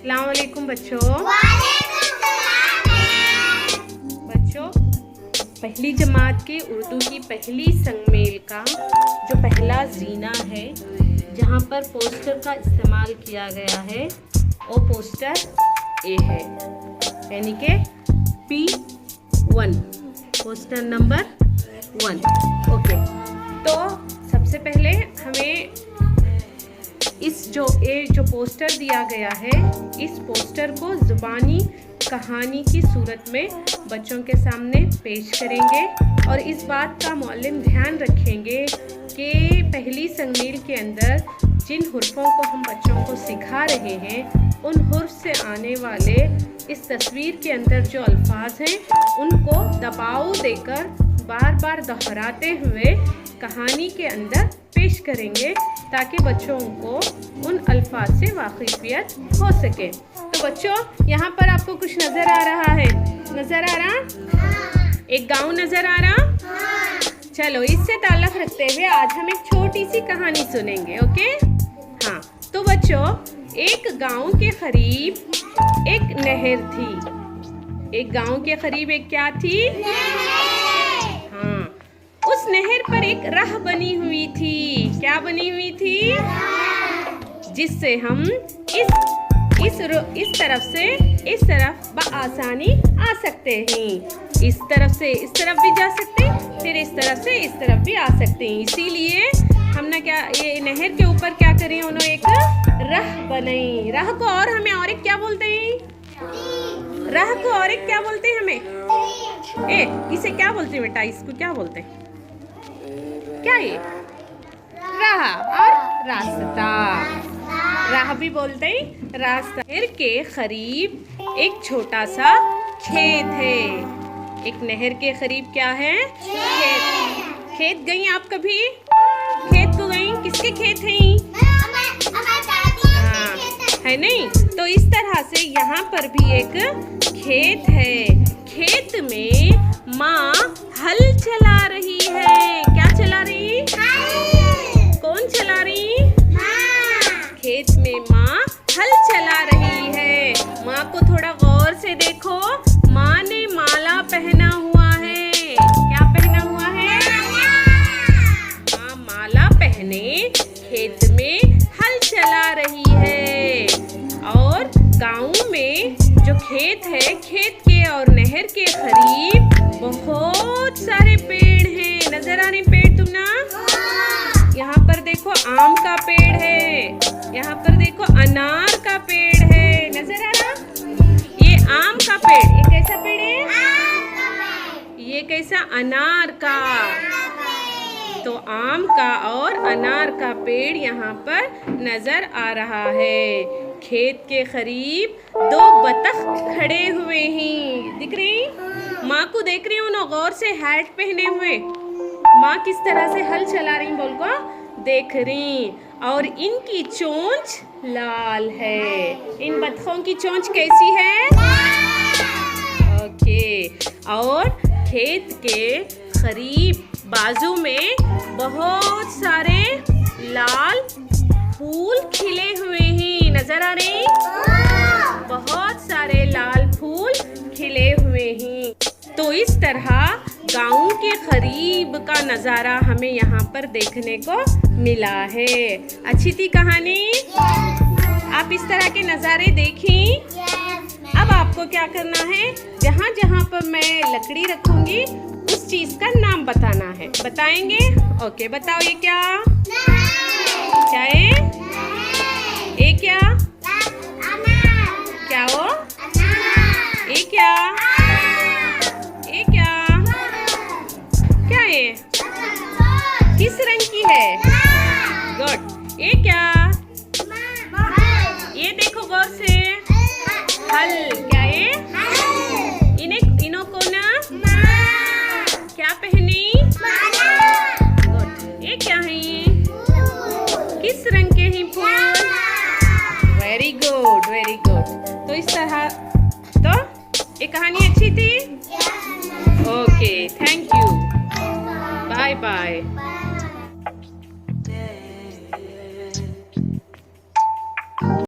अस्सलाम वालेकुम बच्चों। पहली जमात के उर्दू की पहली संगमेल का जो पहला ज़ीना है, जहाँ पर पोस्टर का इस्तेमाल किया गया है, वो पोस्टर ए है, यानी कि P1, पोस्टर नंबर 1। ओके, तो सबसे पहले हमें जो पोस्टर दिया गया है, इस पोस्टर को ज़ुबानी कहानी की सूरत में बच्चों के सामने पेश करेंगे। और इस बात का मौलिम ध्यान रखेंगे कि पहली संगमेल के अंदर जिन हुर्फ़ों को हम बच्चों को सिखा रहे हैं, उन हुर्फ़ से आने वाले इस तस्वीर के अंदर जो अल्फाज हैं, उनको दबाव देकर बार बार दोहराते हुए कहानी के अंदर पेश करेंगे, ताकि बच्चों को उन अल्फाज से वाकिफियत हो सके। तो बच्चों, यहाँ पर आपको कुछ नज़र आ रहा है? नज़र आ रहा? एक गांव नज़र आ रहा? चलो, इससे ताल्लुक़ रखते हुए आज हम एक छोटी सी कहानी सुनेंगे। ओके? हाँ, तो बच्चों, एक गांव के करीब एक नहर थी। एक गांव के करीब एक क्या थी? हाँ, उस नहर पर एक राह बनी हुई थी। क्या बनी हुई थी? जिससे हम इस तरफ से इस तरफ बआसानी आ सकते हैं। इस तरफ से इस तरफ भी जा सकते हैं, फिर इस तरफ से इस तरफ भी आ सकते हैं। इसीलिए हमने ये नहर के ऊपर क्या करें, उन्होंने एक राह बनाई। राह को और हमें और एक क्या बोलते हैं? राह को और एक क्या बोलते हैं हमें? इसे क्या बोलते हैं बेटा? इसको क्या बोलते हैं? क्या ये? राह और रास्ता। राह भी बोलते हैं, रास्ता। नहर के करीब एक छोटा सा खेत है। एक नहर के करीब क्या है? खेत। खेत गई आप कभी? खेत को गई? किसके खेत हैं? हाँ, है नहीं? तो इस तरह से यहाँ पर भी एक खेत है। खेत में माँ हल चला रही है। क्या चला रही? कौन चला रही? खेत में माँ हल चला रही है। माँ को थोड़ा गौर से देखो। माँ ने माला पहना हुआ है। क्या पहना हुआ है? माँ माला पहने खेत में हल चला रही है। और गाँव में जो खेत है, खेत के और नहर के करीब बहुत सारे पेड़ हैं। नजर आ रहे पेड़ तुम ना? यहाँ पर देखो आम का पेड़ है, यहाँ पर देखो अनार का पेड़ है। नजर आ रहा? ये आम का पेड़, ये कैसा पेड़ है? ये कैसा? अनार का। तो आम का और अनार का पेड़ यहाँ पर नजर आ रहा है। खेत के करीब दो बतख खड़े हुए हैं। दिख रही? माँ को देख रही हूँ, गौर से हैट पहने हुए। माँ किस तरह से हल चला रही बोल को देख रही। और इनकी चोंच लाल है। इन बतखों की चोंच कैसी है? ओके। और खेत के करीब बाजू में बहुत सारे लाल फूल खिले हुए हैं। नजर आ रहे? बहुत सारे लाल फूल खिले हुए हैं। तो इस तरह गाँव के करीब का नज़ारा हमें यहाँ पर देखने को मिला है। अच्छी थी कहानी? आप इस तरह के नज़ारे देखें। अब आपको क्या करना है, जहाँ जहाँ पर मैं लकड़ी रखूँगी उस चीज़ का नाम बताना है। बताएंगे? ओके, बताओ। ये क्या? क्या है? ये क्या? क्या हो? ये क्या? ये क्या? क्या है? किस रंग की है? गुड। ये क्या? ये देखो गौर से। हल। क्या है? इन्हों को ना क्या पहनी? गुड। ये क्या है? ये किस रंग के हैं फूल? Very good, very good. तो इस तरह, तो ये कहानी अच्छी थी? Okay, thank you. Bye bye.